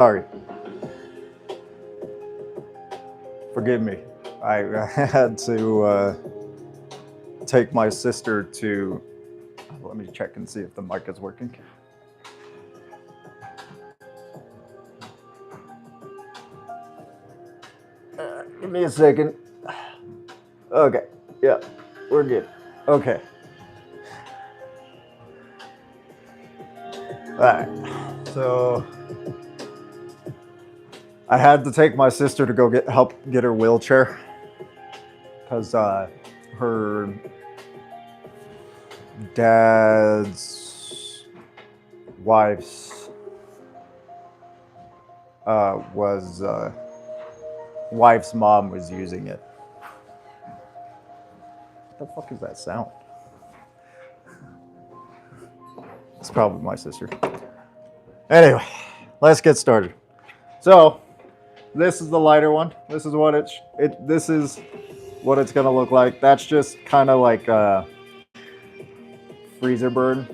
Sorry. Forgive me. I had to take my sister to. Let me check and see if the mic is working. Give me a second. Okay. Yeah, we're good. Okay. All right. So I had to take my sister to go help get her wheelchair because her dad's wife's wife's mom was using it. What the fuck is that sound? It's probably my sister. Anyway, let's get started. So, this is the lighter one. This is what this is what it's gonna look like. That's just kind of like a freezer burn.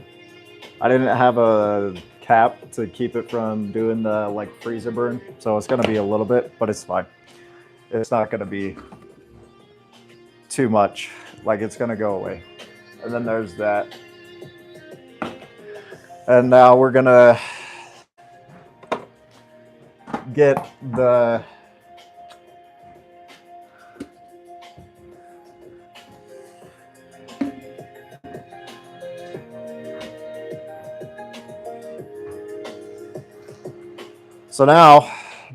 I didn't have a cap to keep it from doing the like freezer burn, so it's gonna be a little bit, but it's fine. It's not gonna be too much. Like it's gonna go away. And then there's that. And now we're gonna get the so now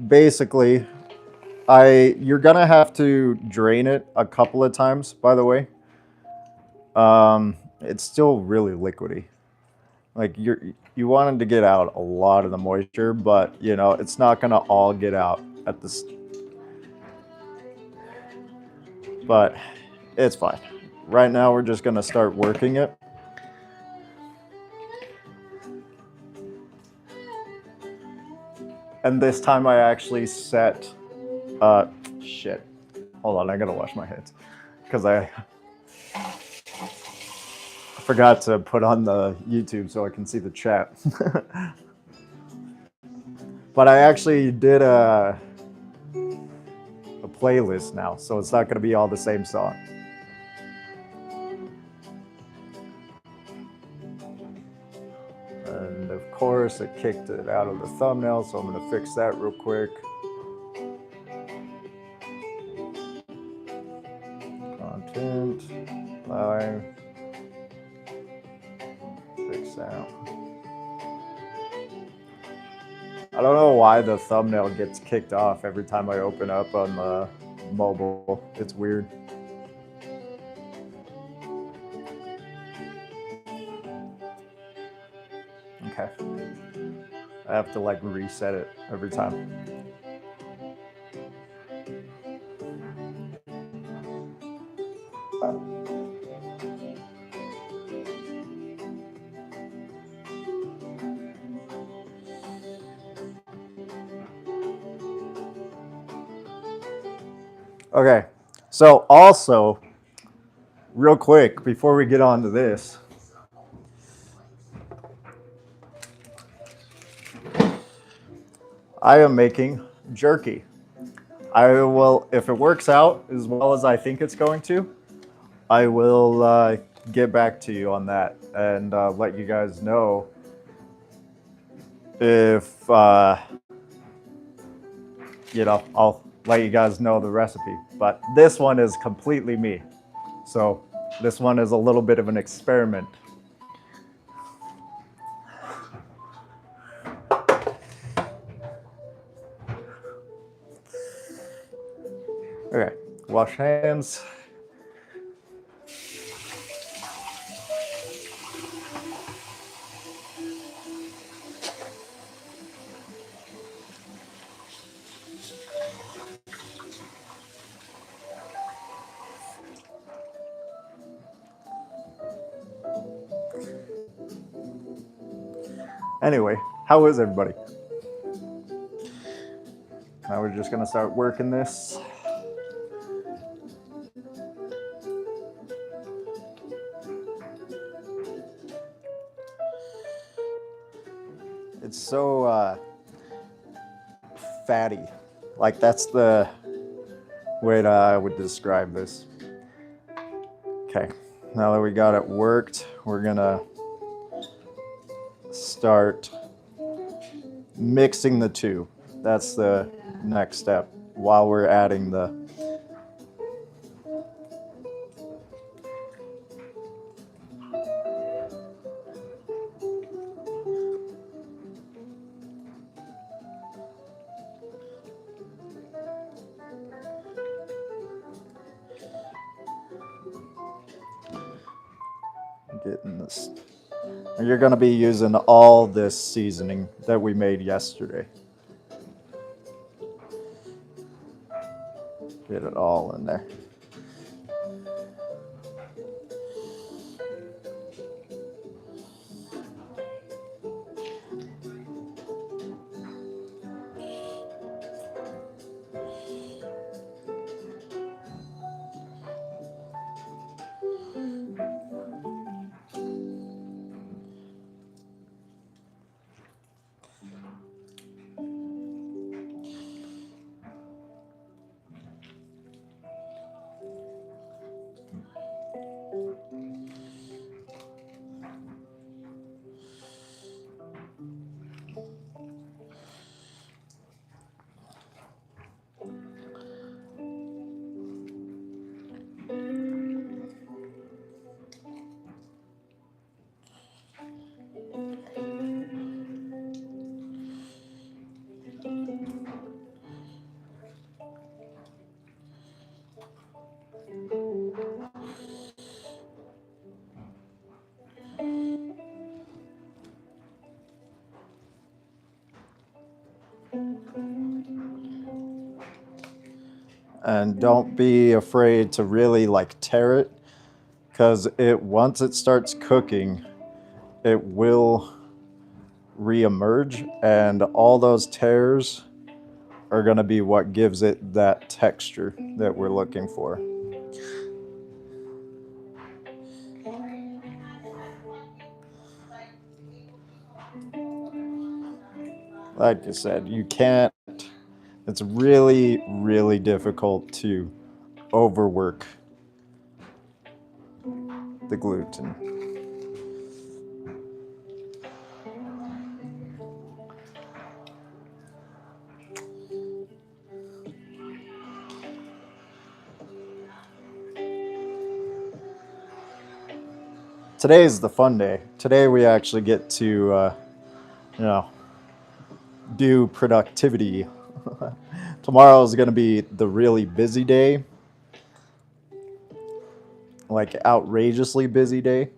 basically you're gonna have to drain it a couple of times, by the way. It's still really liquidy. Like you wanted to get out a lot of the moisture, but you know it's not gonna all get out at this. But it's fine. Right now we're just gonna start working it. And this time I actually set. Shit. Hold on, I gotta wash my hands because I forgot to put on the YouTube so I can see the chat. But I actually did a playlist now, so it's not going to be all the same song. And of course, it kicked it out of the thumbnail, so I'm going to fix that real quick. Content, live. Out. I don't know why the thumbnail gets kicked off every time I open up on the mobile. It's weird. Okay. I have to like reset it every time. Okay, so also, real quick, before we get on to this, I am making jerky. I will, if it works out as well as I think it's going to, I will get back to you on that and let you guys know if, you know, I'll let you guys know the recipe. But this one is completely me. So this one is a little bit of an experiment. Okay, wash hands. Anyway, how is everybody? Now we're just gonna start working this. It's so fatty. Like that's the way that I would describe this. Okay, now that we got it worked, we're gonna start mixing the two. That's the next step while we're adding the getting this. You're going to be using all this seasoning that we made yesterday. Get it all in there. And don't be afraid to really like tear it, because once it starts cooking, it will reemerge, and all those tears are going to be what gives it that texture that we're looking for. Like I said, you can't, it's really, really difficult to overwork the gluten. Today is the fun day. Today we actually get to, you know, do productivity. Tomorrow is going to be the really busy day, like outrageously busy day.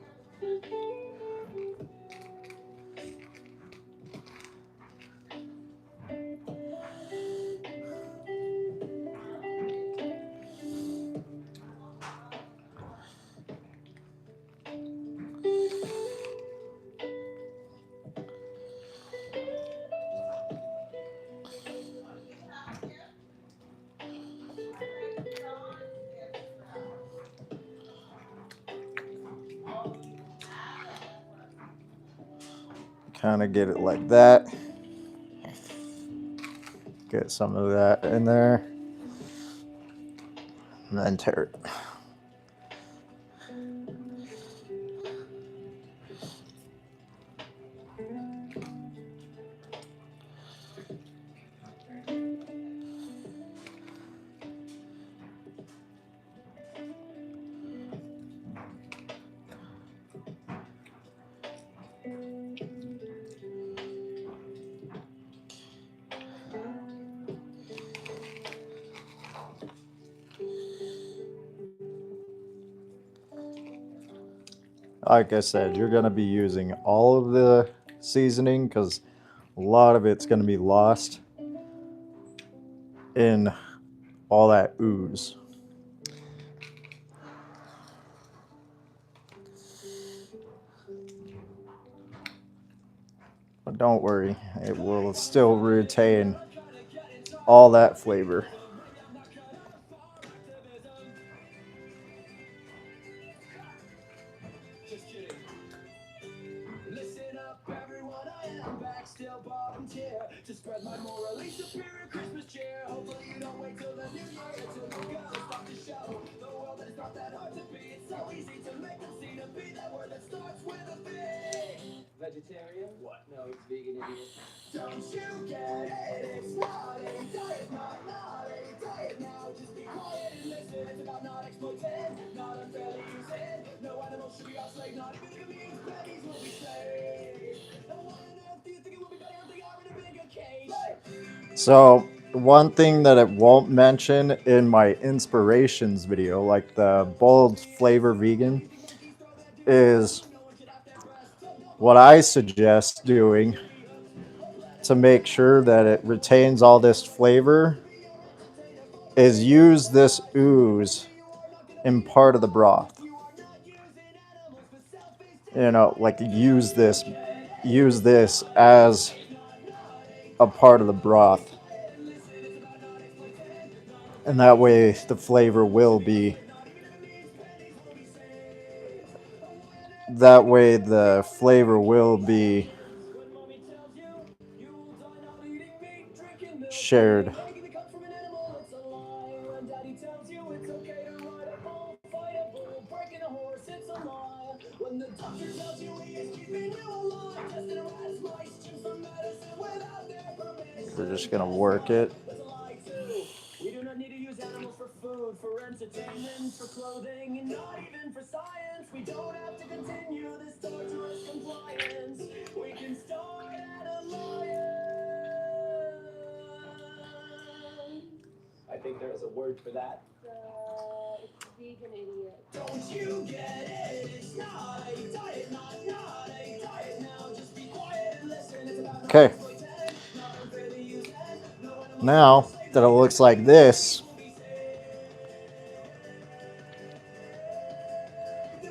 Kind of get it like that. Get some of that in there. And then tear it. Like I said, you're going to be using all of the seasoning because a lot of it's going to be lost in all that ooze. But don't worry, it will still retain all that flavor. Vegetarian? What? No, it's vegan, idiot. Don't you get it? It's not a diet, not a diet now. Just be quiet and listen. It's about not exploiting, not unfairly using. No animal should be our slave, not even a community. Babies will be saved. And why on earth do you think it would be better if they are in a bigger cage? So one thing that it won't mention in my inspirations video, like the bold flavor vegan, is what I suggest doing to make sure that it retains all this flavor is use this ooze in part of the broth. You know, like use this as a part of the broth. And that way the flavor will be shared. We're just gonna work it. We do not need to use animals for food, for entertainment, for clothing, and not even for science. We don't have to continue this torturous compliance. We can start at a lion. I think there is a word for that. It's vegan, idiot. Don't you get it? It's not a diet, not a diet now. Just be quiet and listen. It's about Okay. Now that it looks like this,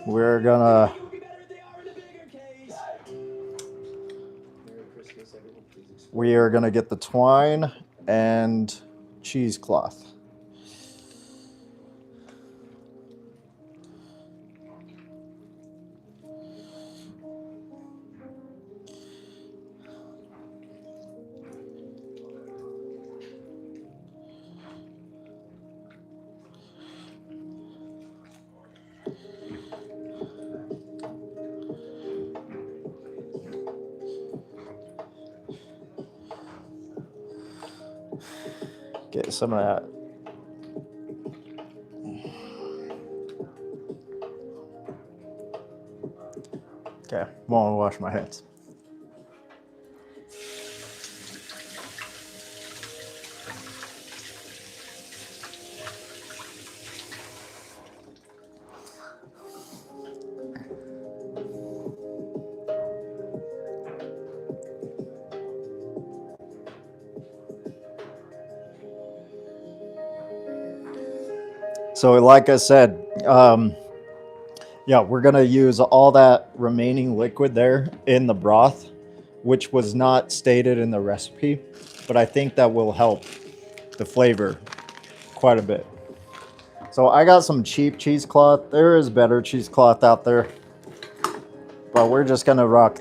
we're gonna get the twine and cheesecloth. Get some of that. Okay, won't wash my hands. So like I said, yeah, we're going to use all that remaining liquid there in the broth, which was not stated in the recipe, but I think that will help the flavor quite a bit. So I got some cheap cheesecloth. There is better cheesecloth out there, but we're just going to rock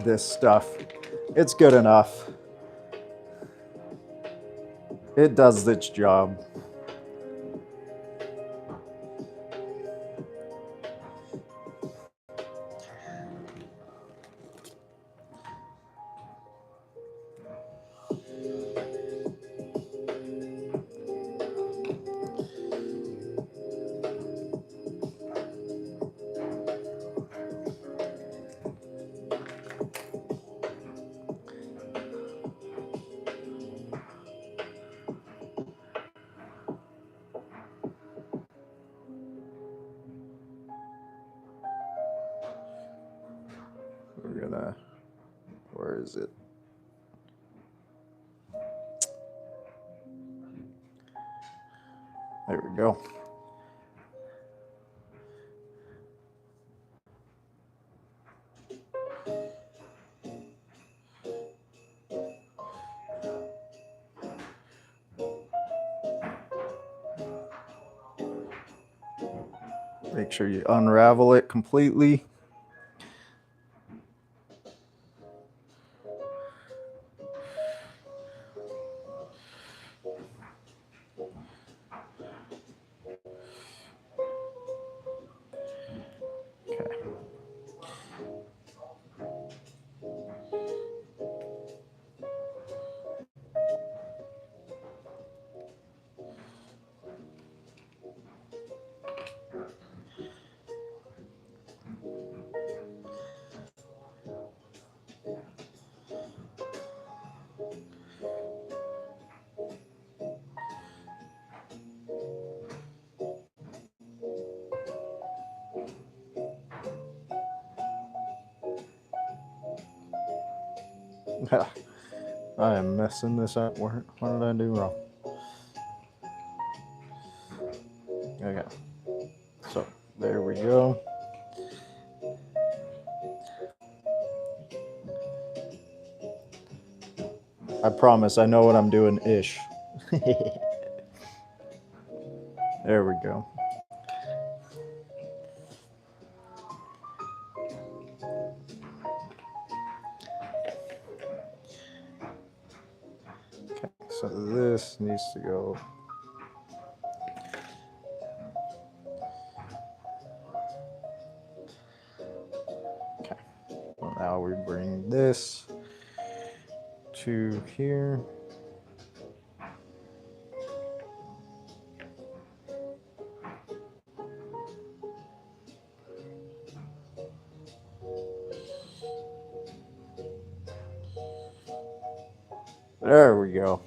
this stuff. It's good enough. It does its job. We're gonna, where is it? There we go. Make sure you unravel it completely. I am messing this up. What did I do wrong? Okay. So there we go. I promise I know what I'm doing ish. There we go. Okay, so this needs to go. Okay. Well, now we bring this to here. There we go.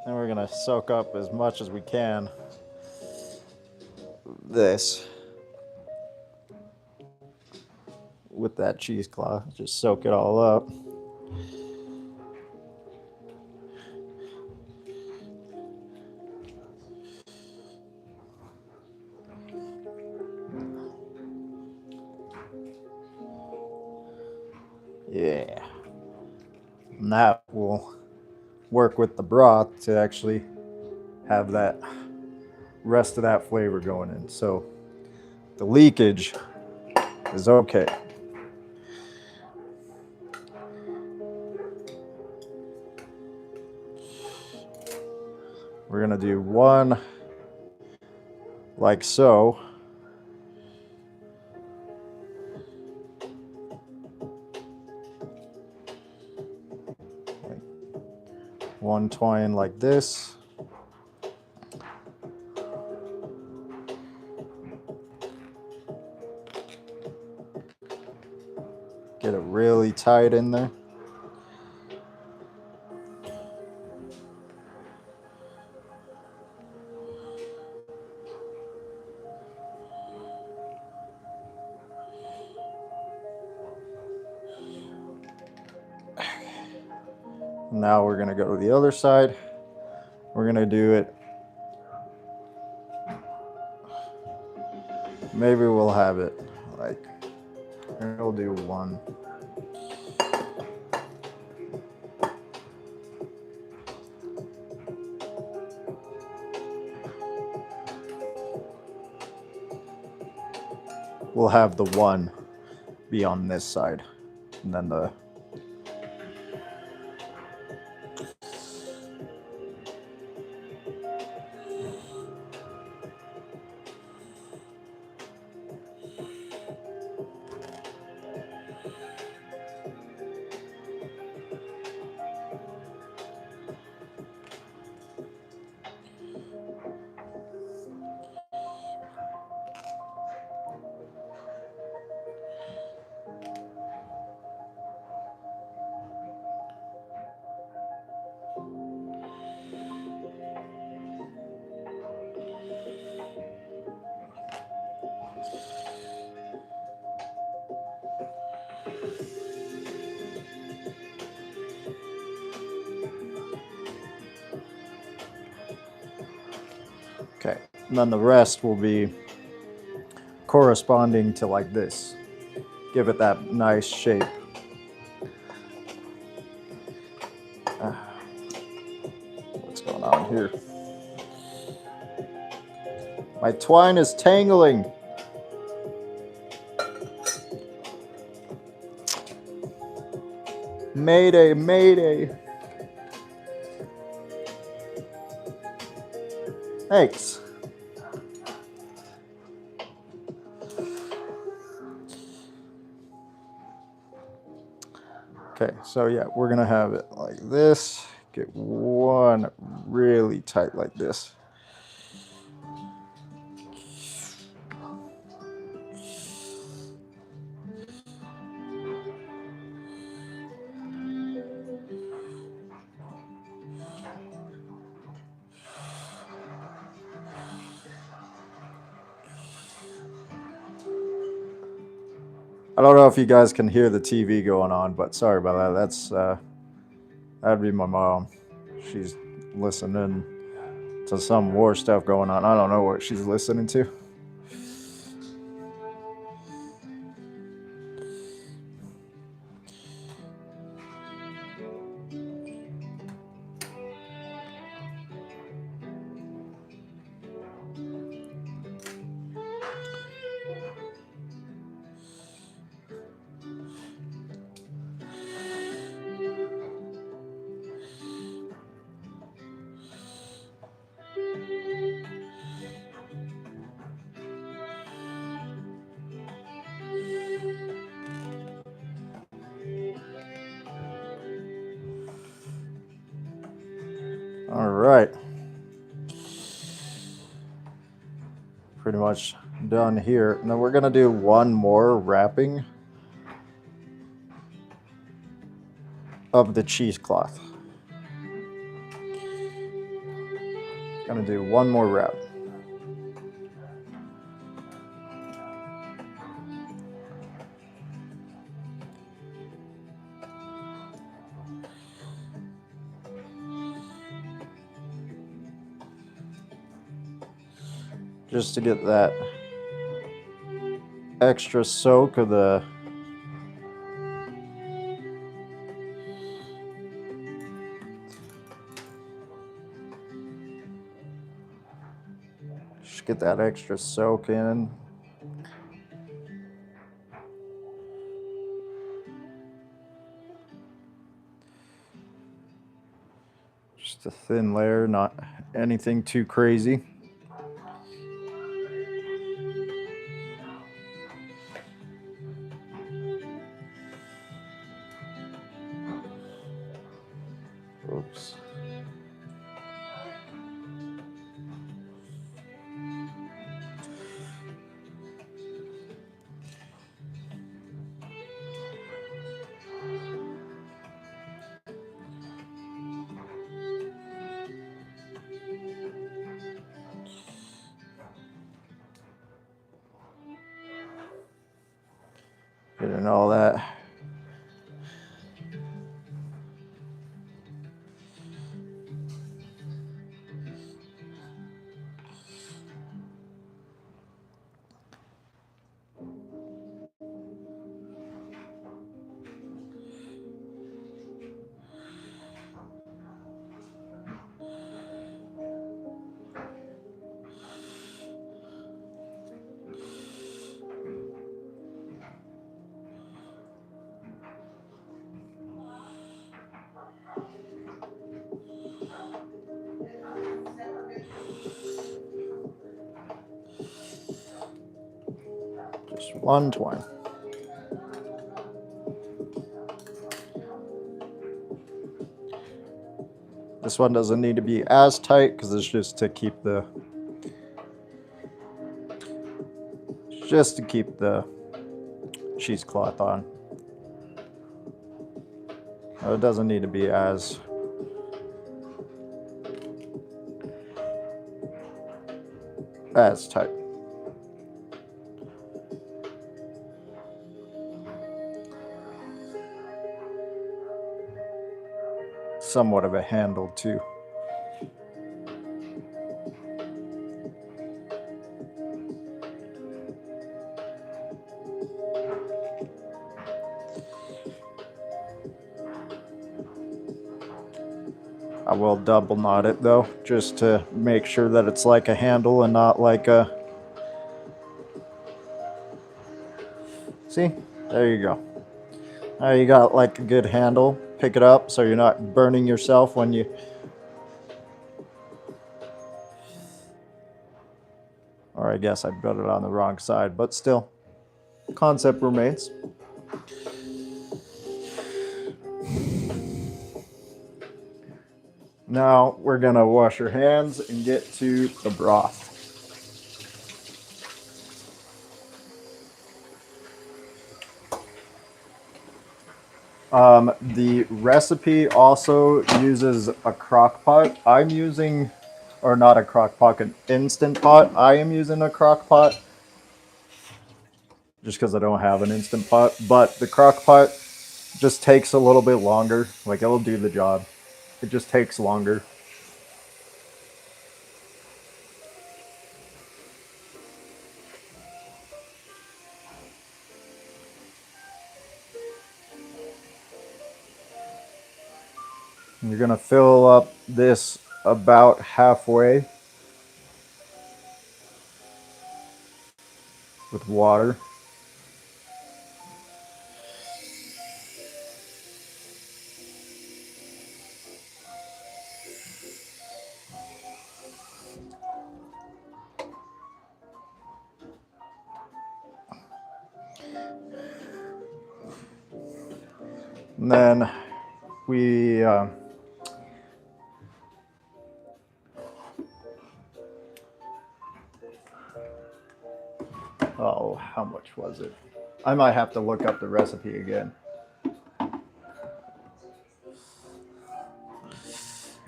And we're gonna soak up as much as we can this with that cheesecloth. Just soak it all up. Yeah. And that will work with the broth to actually have that rest of that flavor going in. So the leakage is okay. We're gonna do one like so. One twine like this. Get it really tight in there. Now we're gonna go to the other side. We're gonna do it. Maybe we'll have it like, we'll do one. We'll have the one be on this side, and then the okay, and then the rest will be corresponding to like this. Give it that nice shape. What's going on here? My twine is tangling. Mayday, mayday. Thanks. Okay, so yeah, we're gonna have it like this. Get one really tight like this. I don't know if you guys can hear the TV going on, but sorry about that. That'd be my mom. She's listening to some war stuff going on. I don't know what she's listening to. All right. Pretty much done here. Now we're gonna do one more wrapping of the cheesecloth. Gonna do one more wrap. Just to get that extra soak of the get that extra soak in. Just a thin layer, not anything too crazy. Oops. Getting all that. Just one twine. This one doesn't need to be as tight because it's just to keep the cheesecloth on. It doesn't need to be as tight. Somewhat of a handle too. I will double knot it though, just to make sure that it's like a handle and not like a... See? There you go. Now you got like a good handle. Pick it up so you're not burning yourself when you... Or I guess I put it on the wrong side, but still, concept remains. Now we're gonna wash your hands and get to the broth. The recipe also uses a crock pot. I'm using, or not a crock pot, an instant pot. I am using a crock pot just because I don't have an Instant Pot. But the crock pot just takes a little bit longer. Like, it'll do the job. It just takes longer. And you're going to fill up this about halfway with water. And then we oh, how much was it? I might have to look up the recipe again.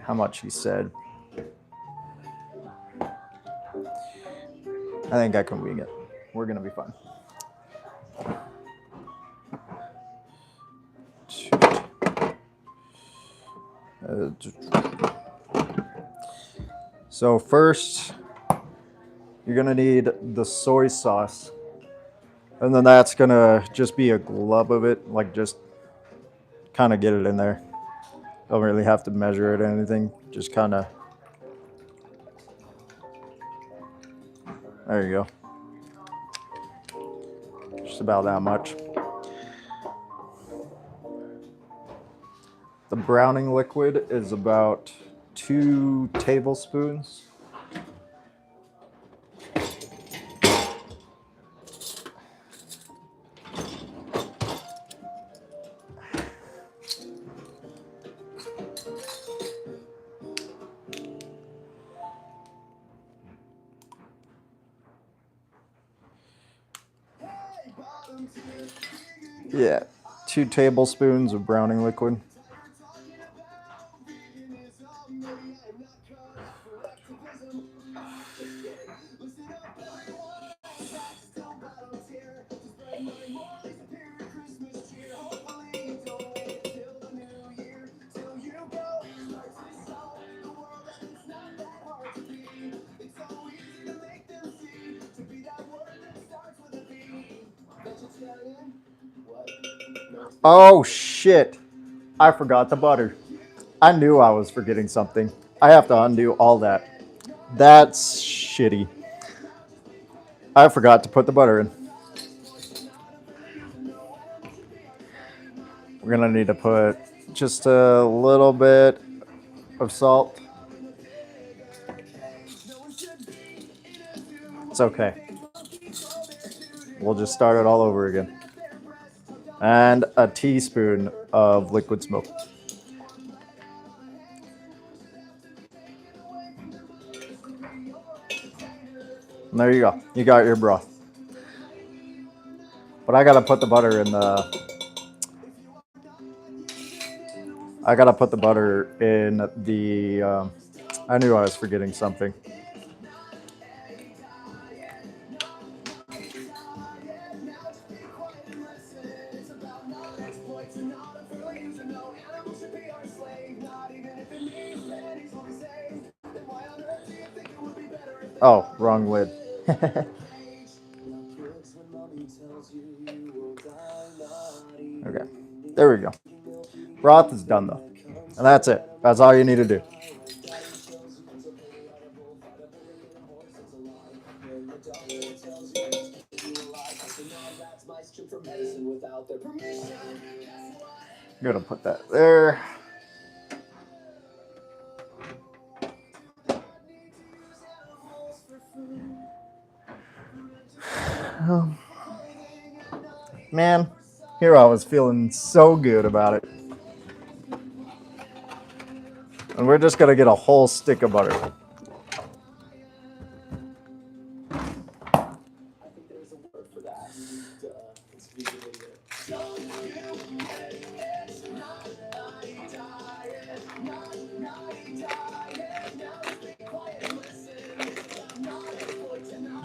How much he said. I think I can wing it. We're gonna be fine. So first, you're gonna need the soy sauce, and then that's gonna just be a glub of it, like just kind of get it in there. Don't really have to measure it or anything, just kind of. There you go. Just about that much. The browning liquid is about 2 tablespoons. Yeah, 2 tablespoons of browning liquid. Oh shit, I forgot the butter. I knew I was forgetting something. I have to undo all that. That's shitty. I forgot to put the butter in. We're gonna need to put just a little bit of salt. It's okay. We'll just start it all over again. And a teaspoon of liquid smoke. And there you go. You got your broth. But I gotta put the butter in the. I gotta put the butter in the. I knew I was forgetting something. Oh, wrong lid. Okay, there we go. Broth is done though. And that's it. That's all you need to do. I'm gonna put that there. Man, here I was feeling so good about it. And we're just gonna get a whole stick of butter.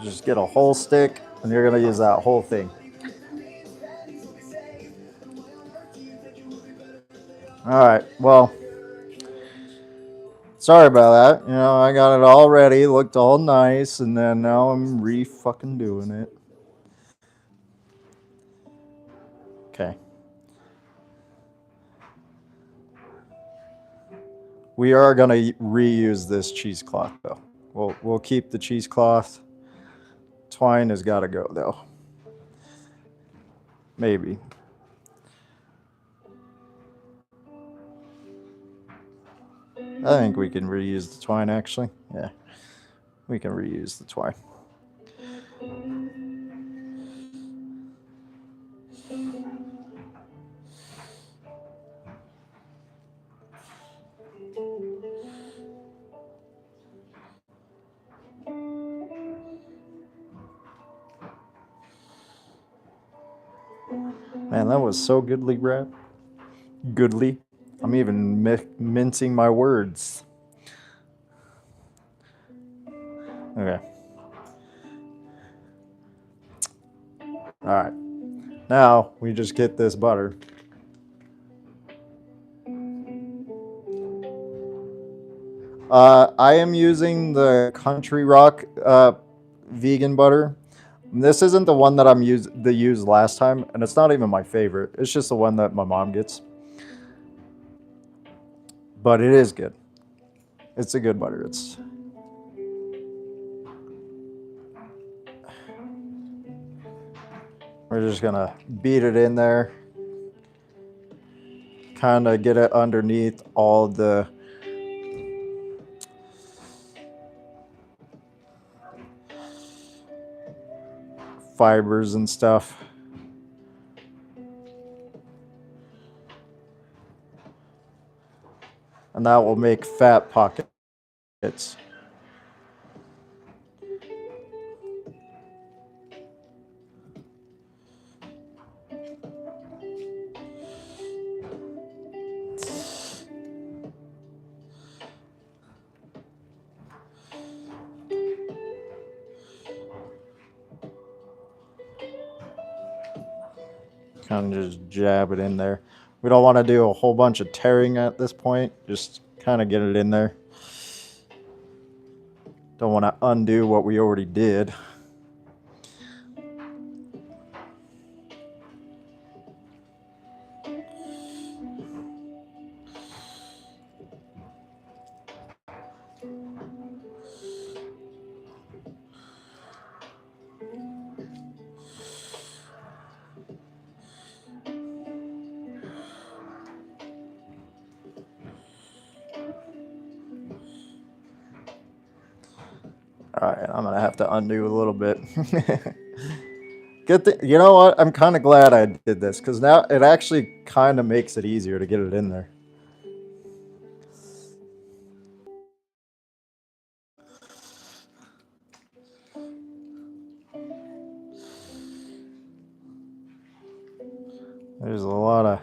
Just get a whole stick, and you're gonna use that whole thing. All right. Well, sorry about that. You know, I got it all ready, looked all nice, and then now I'm re-fucking doing it. Okay. We are gonna reuse this cheesecloth though. We'll keep the cheesecloth. Twine has got to go though. Maybe. I think we can reuse the twine actually. Yeah. We can reuse the twine. Man, that was so goodly wrapped. Goodly. I'm even mincing my words. Okay. All right. Now we just get this butter. I am using the Country Rock vegan butter. This isn't the one that used last time, and it's not even my favorite. It's just the one that my mom gets. But it is good. It's a good butter. We're just gonna beat it in there. Kind of get it underneath all the fibers and stuff. And that will make fat pockets. Kind of just jab it in there. We don't want to do a whole bunch of tearing at this point. Just kind of get it in there. Don't want to undo what we already did. All right, I'm gonna have to undo a little bit. You know what? I'm kind of glad I did this because now it actually kind of makes it easier to get it in there. There's a lot of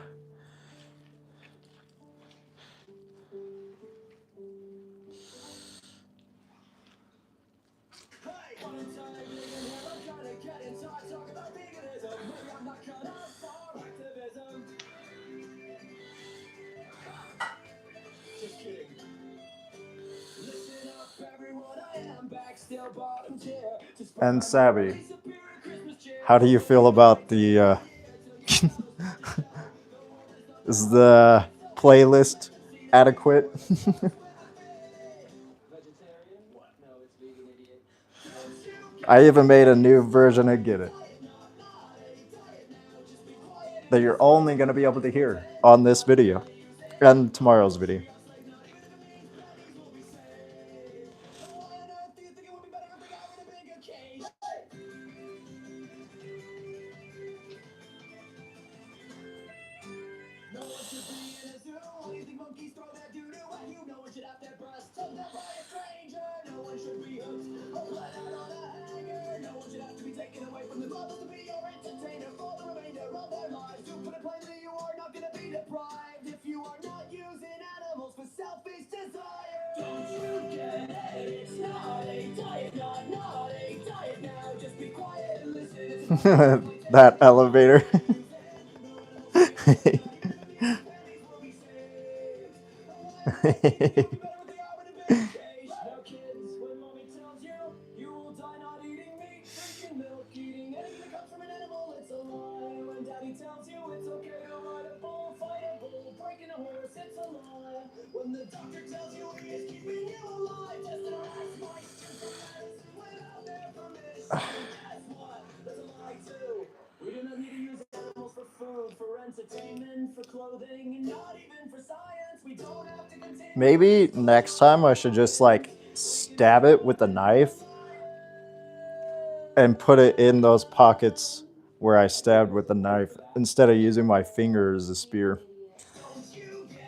Hey, one time vegan here, I'm trying to get in touch, talk about veganism. Maybe I'm not cut out for activism. Just kidding. Listen up, everyone, I am back, still bottom tier. and savvy. How do you feel about the is the playlist adequate? I even made a new version of Get It that you're only going to be able to hear on this video and tomorrow's video. That elevator. Now kids, when mommy tells you, you will die not eating meat, drinking milk, eating anything that comes from an animal, it's a lie. When daddy tells you it's okay to ride a bull, fight a bull, breaking a horse, it's a lie. When the doctor tells you he is keeping you alive, just an ice might do for medicine without their permission. Guess what? That's a lie too. We do not need to use animals for food, for entertainment, for clothing, and not even for science. We don't have to continue. Maybe next time I should just like stab it with a knife and put it in those pockets where I stabbed with the knife instead of using my finger as a spear. Don't you get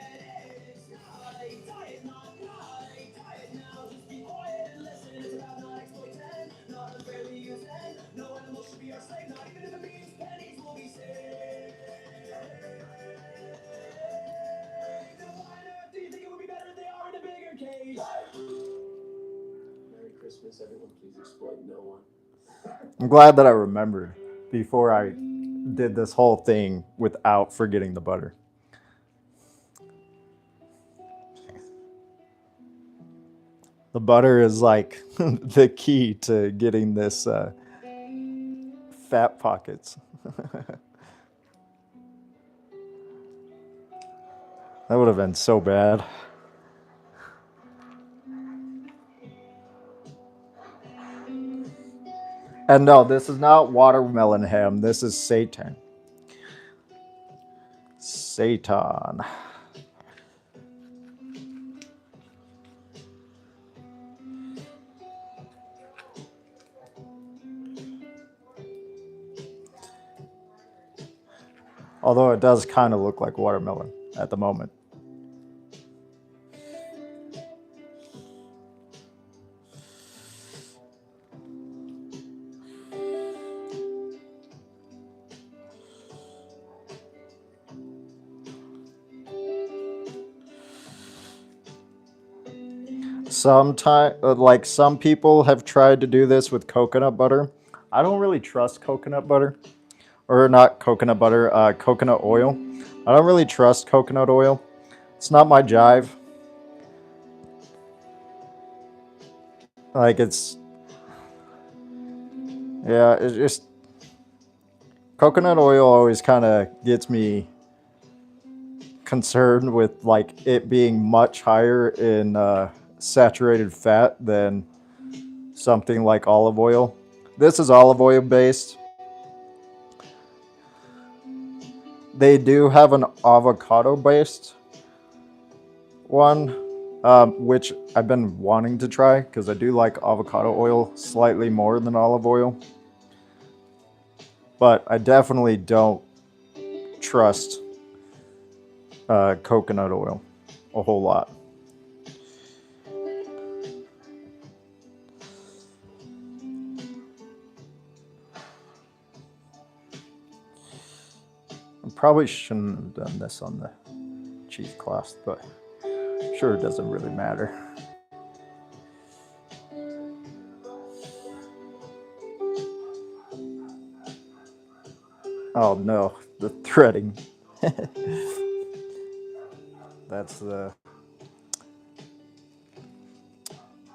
it? It's not a diet, not a diet now. Just be quiet and listen. It's about not exploiting, not unfairly using. No animal should be our slave, not even if it means pennies will be saved. Now why on earth do you think it would be better if they are in a bigger cage? Merry Christmas, everyone. Please exploit no one. I'm glad that I remembered before I did this whole thing without forgetting the butter. The butter is like the key to getting this fat pockets. That would have been so bad. And no, this is not watermelon ham. This is seitan. Seitan. Although it does kind of look like watermelon at the moment. Sometimes, like some people have tried to do this with coconut butter. I don't really trust coconut butter, or not coconut butter, coconut oil. I don't really trust coconut oil. It's not my jive. Like it's, yeah, it's just coconut oil always kind of gets me concerned with like it being much higher in saturated fat than something like olive oil. This is olive oil based. They do have an avocado based one, which I've been wanting to try because I do like avocado oil slightly more than olive oil. But I definitely don't trust coconut oil a whole lot. I probably shouldn't have done this on the cheesecloth, but sure, it doesn't really matter. Oh no, the threading. That's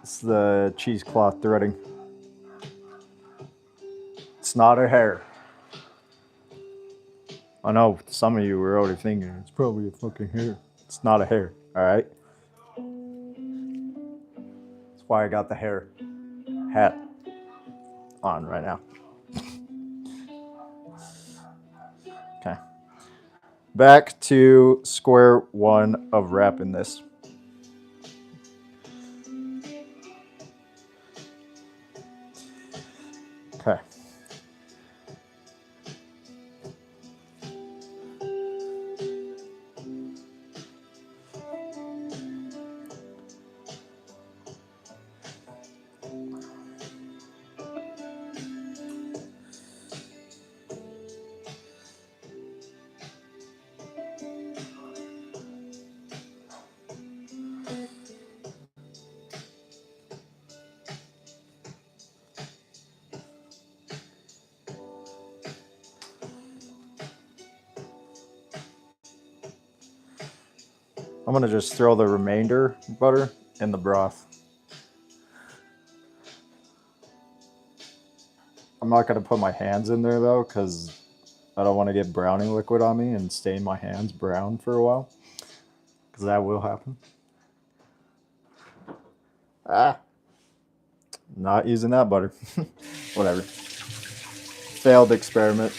it's the cheesecloth threading. It's not a hair. I know some of you were already thinking it's probably a fucking hair. It's not a hair, all right? That's why I got the hair hat on right now. Okay. Back to square one of wrapping this. Okay. I'm gonna just throw the remainder butter in the broth. I'm not gonna put my hands in there though, because I don't want to get browning liquid on me and stain my hands brown for a while, because that will happen. Not using that butter. Whatever. Failed experiment.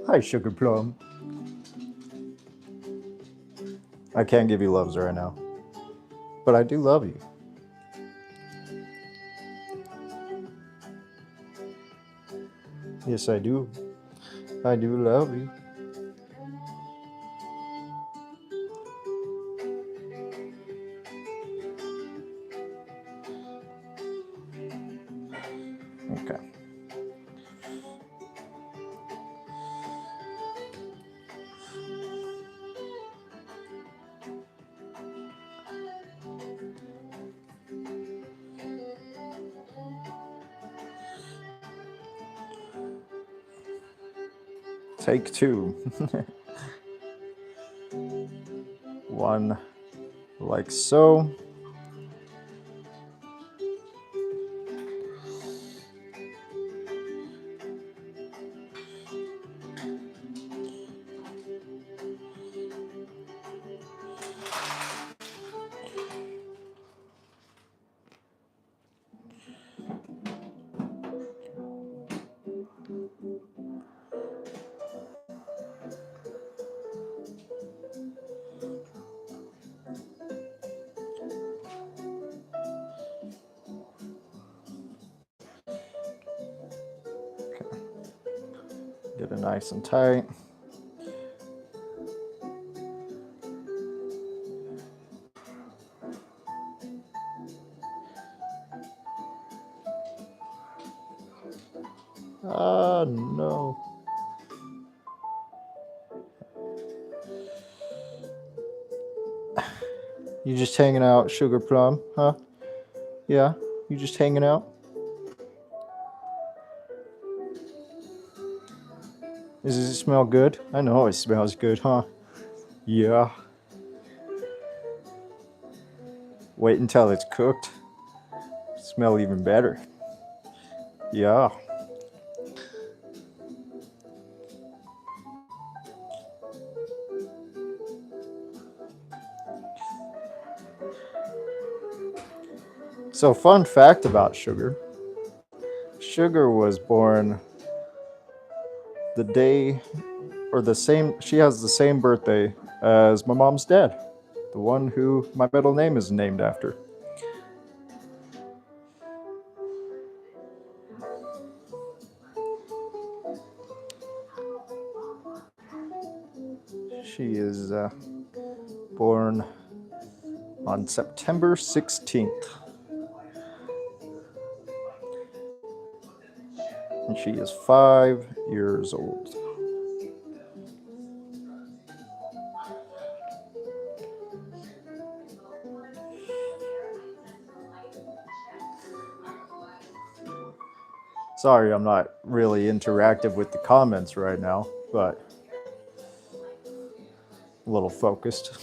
Hi, Sugar Plum. I can't give you loves right now, but I do love you. Yes, I do. I do love you. Okay. Take two. One like so. Okay. Get it nice and tight. Ah, no. You just hanging out, Sugar Plum, huh? Yeah, you just hanging out? Does it smell good? I know it smells good, huh? Yeah. Wait until it's cooked. Smell even better. Yeah. So, fun fact about Sugar. Sugar was born the day, or the same, she has the same birthday as my mom's dad, the one who my middle name is named after. She is born on September 16th. And she is 5 years old. Sorry, I'm not really interactive with the comments right now, but a little focused.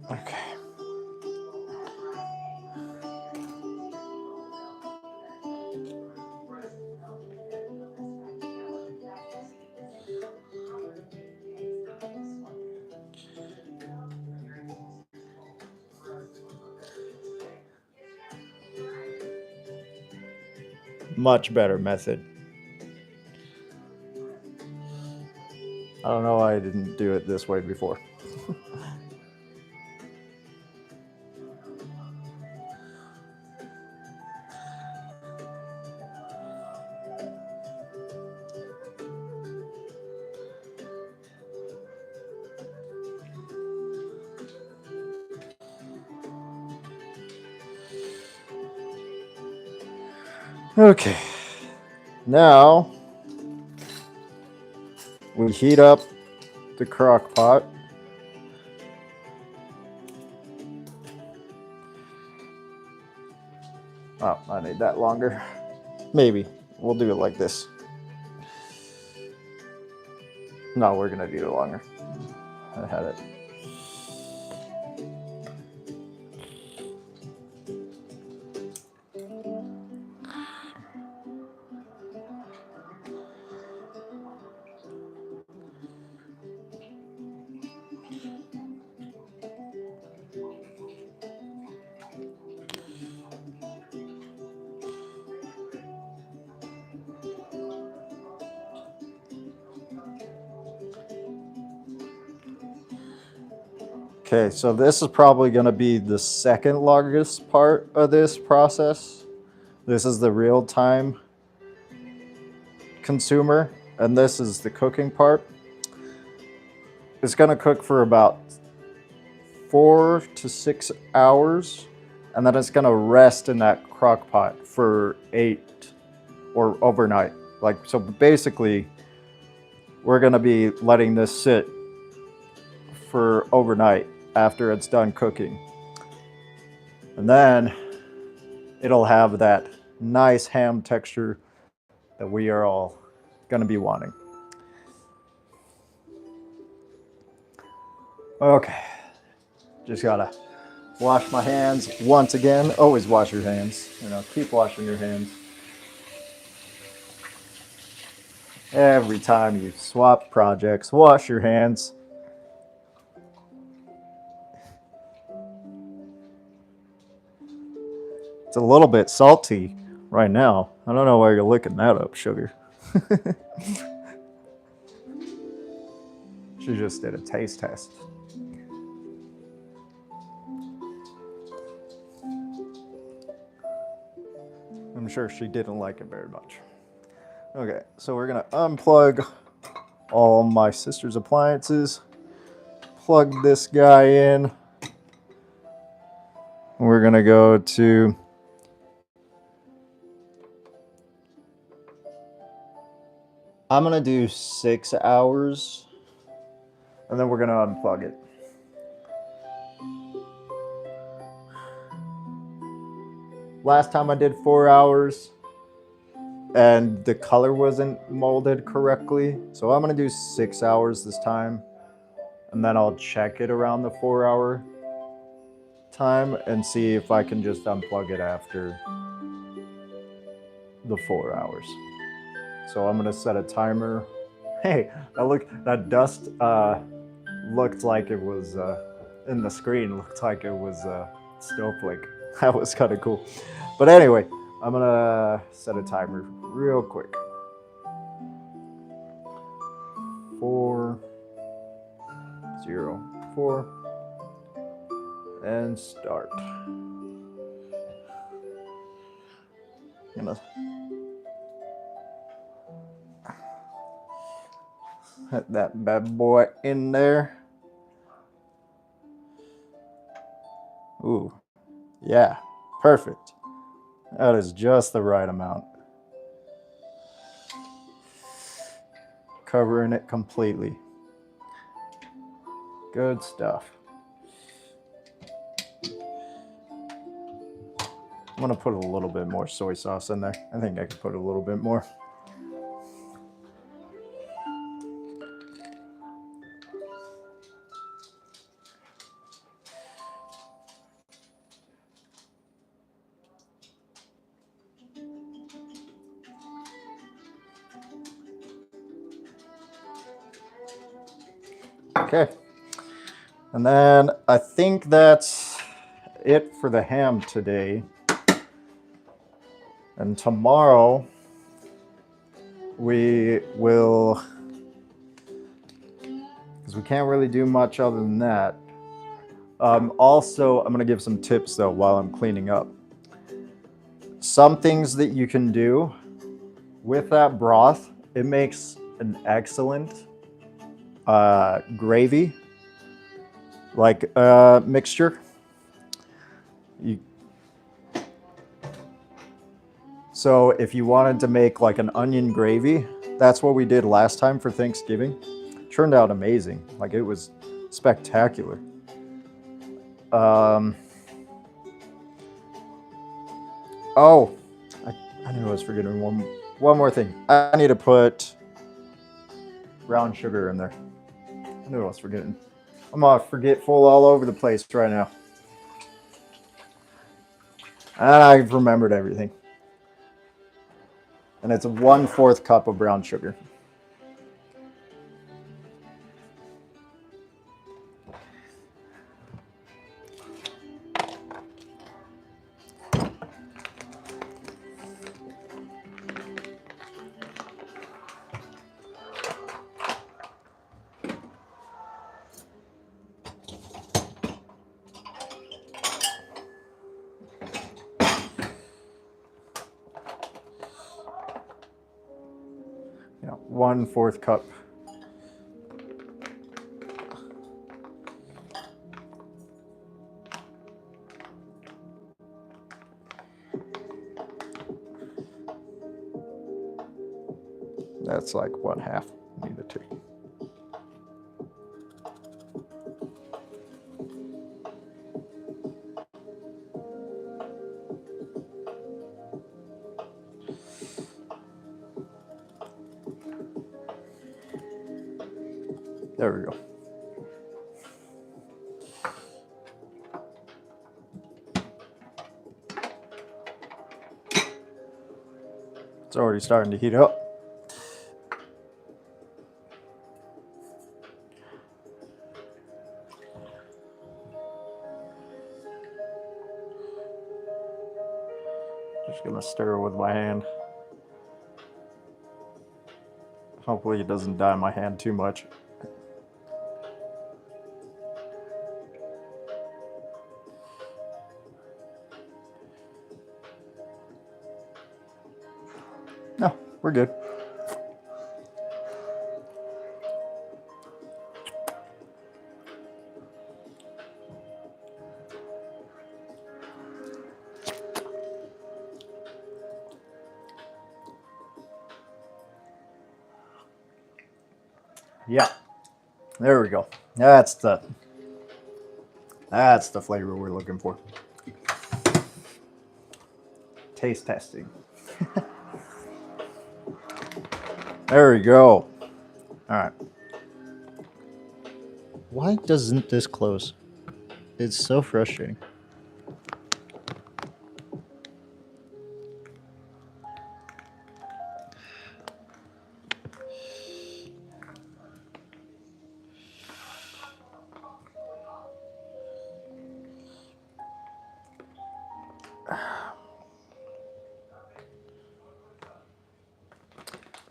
Okay. Much better method. I don't know why I didn't do it this way before. Okay, now we heat up the crock pot. Oh, I need that longer. Maybe we'll do it like this. No, we're gonna do it longer. I had it. Okay, so this is probably going to be the second longest part of this process. This is the real-time consumer, and this is the cooking part. It's going to cook for about 4 to 6 hours, and then it's going to rest in that crock pot for 8 or overnight. Like, so basically, we're going to be letting this sit for overnight after it's done cooking. And then it'll have that nice ham texture that we are all going to be wanting. Okay, just gotta wash my hands once again. Always wash your hands, you know, keep washing your hands. Every time you swap projects, wash your hands. It's a little bit salty right now. I don't know why you're licking that up, sugar. She just did a taste test. I'm sure she didn't like it very much. Okay, so we're gonna unplug all my sister's appliances, plug this guy in. We're gonna go to I'm gonna do 6 hours, and then we're gonna unplug it. Last time I did 4 hours, and the color wasn't molded correctly, so I'm gonna do 6 hours this time, and then I'll check it around the 4-hour time and see if I can just unplug it after the 4 hours. So I'm gonna set a timer. Hey, that dust looked like it was in the screen. Looked like it was snowflake. That was kind of cool. But anyway, I'm gonna set a timer real quick. 4:04 and start. Gonna Put that bad boy in there. Ooh, yeah, perfect. That is just the right amount. Covering it completely. Good stuff. I'm gonna put a little bit more soy sauce in there. I think I could put a little bit more. Okay, and then I think that's it for the ham today. And tomorrow we will, because we can't really do much other than that. Also, I'm going to give some tips though while I'm cleaning up. Some things that you can do with that broth, it makes an excellent gravy, like mixture. So if you wanted to make like an onion gravy, that's what we did last time for Thanksgiving. Turned out amazing. Like it was spectacular. Oh, I knew I was forgetting one more thing. I need to put brown sugar in there. I knew I was forgetting. I'm forgetful all over the place right now. And I've remembered everything. And it's 1/4 cup of brown sugar. Yeah, 1/4 cup. That's like 1/2. Need the 2. There we go. It's already starting to heat up. Just gonna stir with my hand. Hopefully it doesn't dye my hand too much. No, we're good. Yeah, there we go. That's the flavor we're looking for. Taste testing. There we go. All right. Why doesn't this close? It's so frustrating.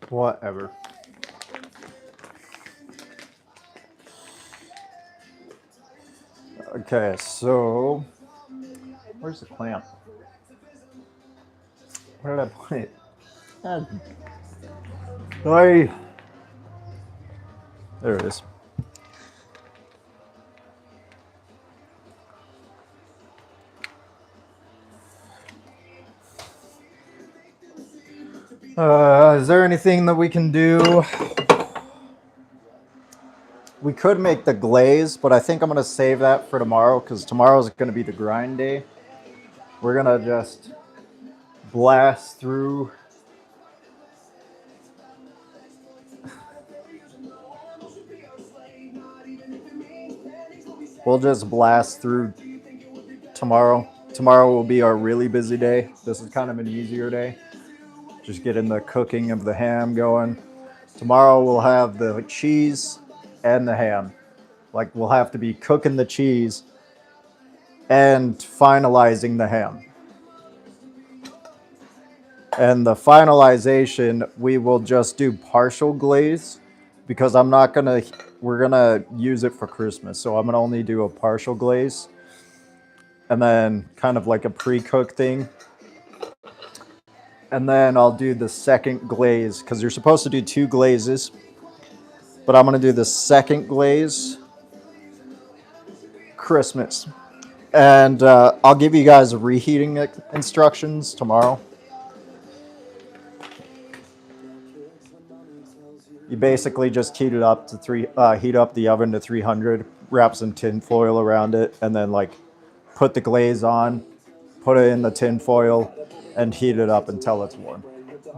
Whatever. Okay, so where's the clamp? Where did I put it? Sorry. There it is. Is there anything that we can do? We could make the glaze, but I think I'm going to save that for tomorrow because tomorrow's going to be the grind day. We're going to just blast through. We'll just blast through tomorrow. Tomorrow will be our really busy day. This is kind of an easier day. Just getting the cooking of the ham going. Tomorrow we'll have the cheese and the ham. Like we'll have to be cooking the cheese and finalizing the ham. And the finalization, we will just do partial glaze because we're gonna use it for Christmas. So I'm gonna only do a partial glaze and then kind of like a pre-cook thing. And then I'll do the second glaze because you're supposed to do 2 glazes, but I'm gonna do the second glaze Christmas. And I'll give you guys reheating instructions tomorrow. You basically just heat it up to heat up the oven to 300, wrap some tin foil around it, and then like put the glaze on, put it in the tin foil, and heat it up until it's warm.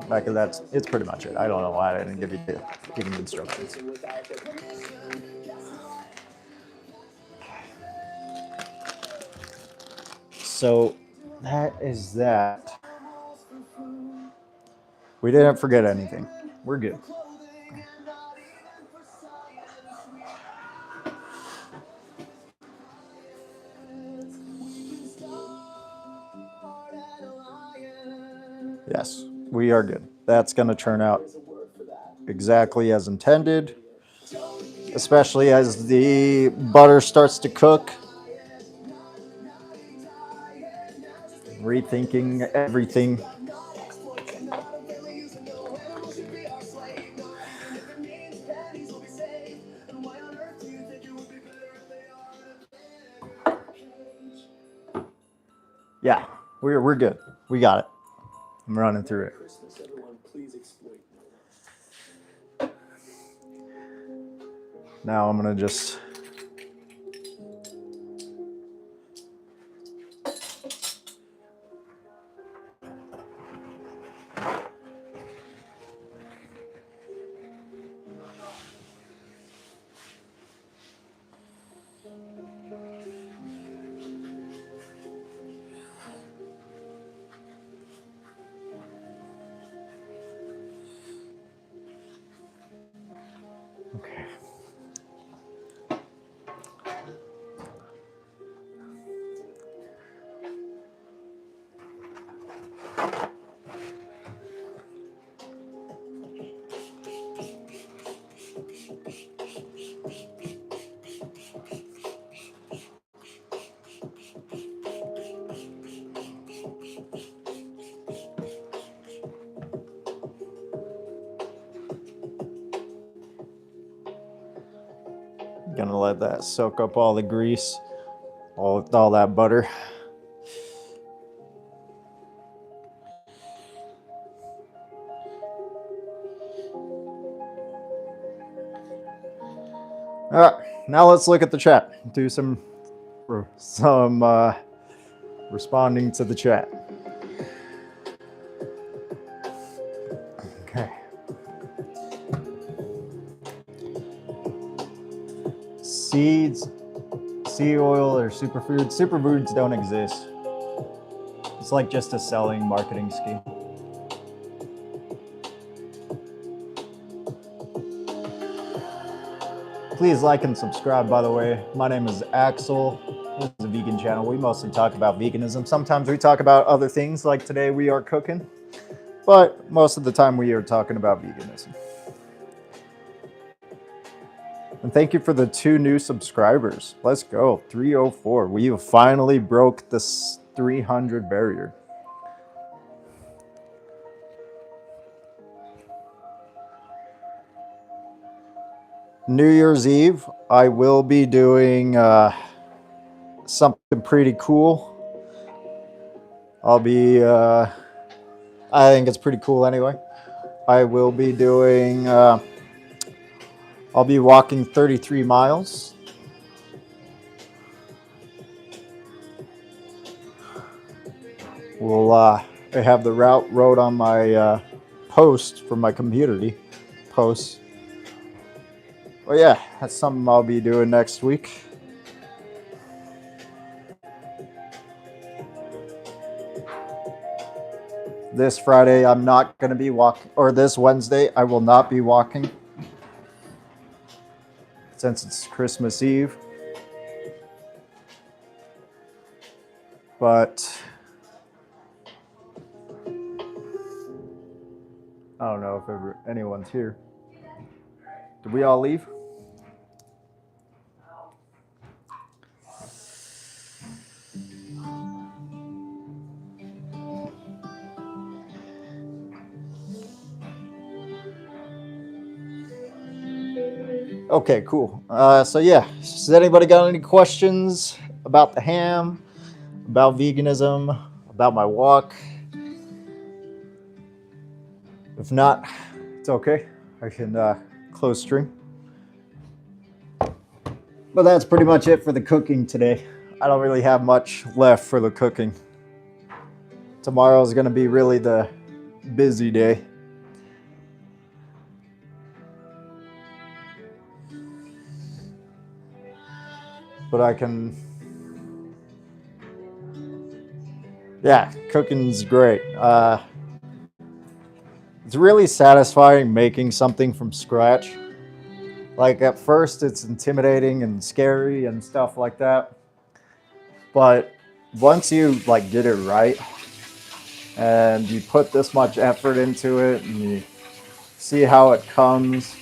Like it's pretty much it. I don't know why I didn't give you the heating instructions. So that is that. We didn't forget anything. We're good. Yes, we are good. That's going to turn out exactly as intended, especially as the butter starts to cook. Rethinking everything. Yeah, we're good. We got it. I'm running through it. Now I'm gonna just okay. Gonna let that soak up all the grease, all that butter. All right, now let's look at the chat. Do some responding to the chat. Okay. Seeds, sea oil, or superfoods. Superfoods don't exist. It's like just a selling marketing scheme. Please like and subscribe, by the way. My name is Axel. This is a vegan channel. We mostly talk about veganism. Sometimes we talk about other things, like today we are cooking. But most of the time we are talking about veganism. And thank you for the 2 new subscribers. Let's go, 304. We have finally broke this 300 barrier. New Year's Eve, I will be doing something pretty cool. I think it's pretty cool anyway. I will be doing, I'll be walking 33 miles. I have the route wrote on my post from my community posts. Well, yeah, that's something I'll be doing next week. This Friday, I'm not going to be walking, or this Wednesday, I will not be walking since it's Christmas Eve. But don't know if anyone's here. Did we all leave? Okay, cool. So yeah, has anybody got any questions about the ham, about veganism, about my walk? If not, it's okay. I can close stream. But that's pretty much it for the cooking today. I don't really have much left for the cooking. Tomorrow is going to be really the busy day. But I can... Yeah, cooking's great. It's really satisfying making something from scratch. Like at first it's intimidating and scary and stuff like that. But once you like get it right and you put this much effort into it and you see how it comes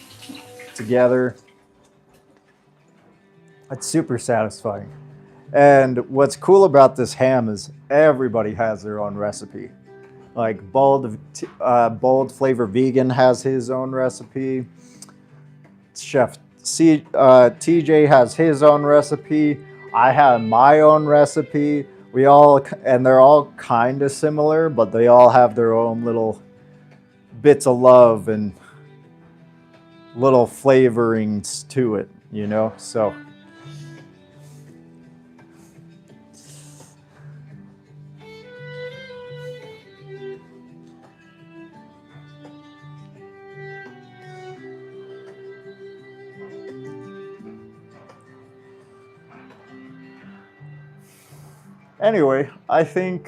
together, it's super satisfying. And what's cool about this ham is everybody has their own recipe. Like Bold Flavor Vegan has his own recipe. Chef TJ has his own recipe. I have my own recipe. And they're all kind of similar, but they all have their own little bits of love and little flavorings to it, you know? So anyway, I think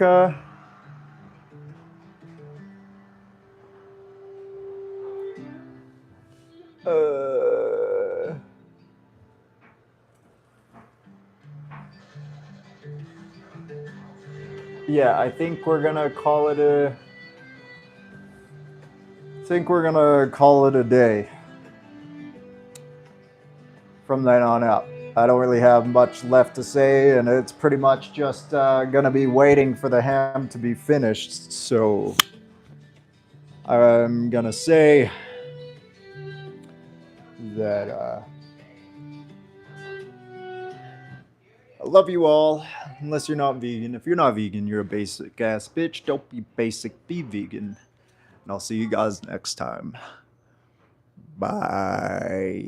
yeah, I think we're gonna call it a day from then on out. I don't really have much left to say, and it's pretty much just gonna be waiting for the ham to be finished. So I'm gonna say that I love you all, unless you're not vegan. If you're not vegan, you're a basic ass bitch. Don't be basic, be vegan. And I'll see you guys next time. Bye.